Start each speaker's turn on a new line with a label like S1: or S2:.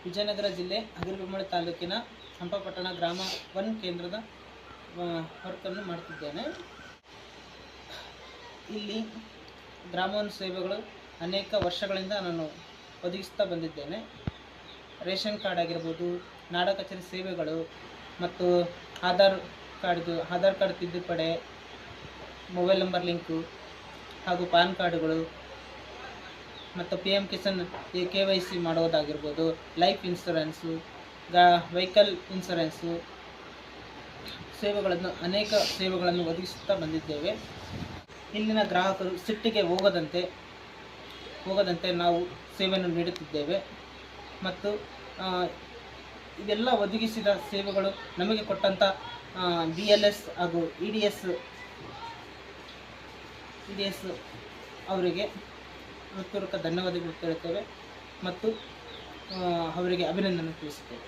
S1: ವಿಜಯನಗರ ಜಿಲ್ಲೆ ಹಗರಿಬೊಮ್ಮಳೆ ತಾಲೂಕಿನ ಹಂಪಪಟ್ಟಣ ಗ್ರಾಮ 1 ಕೇಂದ್ರದ ವರ್ಕನ್ನು ಮಾಡ್ತಿದ್ದೇನೆ. ಇಲ್ಲಿ ಗ್ರಾಮ ಸೇವೆಗಳು ಅನೇಕ ವರ್ಷಗಳಿಂದ ನಾನು ಒದಗಿಸ್ತಾ ಬಂದಿದ್ದೇನೆ. ರೇಷನ್ ಕಾರ್ಡ್ ಆಗಿರ್ಬೋದು, ನಾಡ ಕಚೇರಿ ಸೇವೆಗಳು ಮತ್ತು ಆಧಾರ್ ಕಾರ್ಡ್ ತಿದ್ದುಪಡಿ, ಮೊಬೈಲ್ ನಂಬರ್ ಲಿಂಕು ಹಾಗೂ ಪಾನ್ ಕಾರ್ಡುಗಳು ಮತ್ತು PM ಕಿಸಾನ್ KYC ಮಾಡೋದಾಗಿರ್ಬೋದು, ಲೈಫ್ ಇನ್ಶೂರೆನ್ಸು, ವೆಹಿಕಲ್ ಇನ್ಶೂರೆನ್ಸು ಅನೇಕ ಸೇವೆಗಳನ್ನು ಒದಗಿಸುತ್ತಾ ಬಂದಿದ್ದೇವೆ. ಇಲ್ಲಿನ ಗ್ರಾಹಕರು ಸಿಟ್ಟಿಗೆ ಹೋಗದಂತೆ ನಾವು ಸೇವೆಯನ್ನು ನೀಡುತ್ತಿದ್ದೇವೆ. ಮತ್ತು ಇದೆಲ್ಲ ಒದಗಿಸಿದ ಸೇವೆಗಳು ನಮಗೆ ಕೊಟ್ಟಂಥ BLS ಹಾಗೂ EDS ಅವರಿಗೆ ಹೃತ್ಪೂರ್ವಕ ಧನ್ಯವಾದಗಳು ಹೇಳುತ್ತೇವೆ ಮತ್ತು ಅವರಿಗೆ ಅಭಿನಂದನೆ ತಿಳಿಸುತ್ತೇವೆ.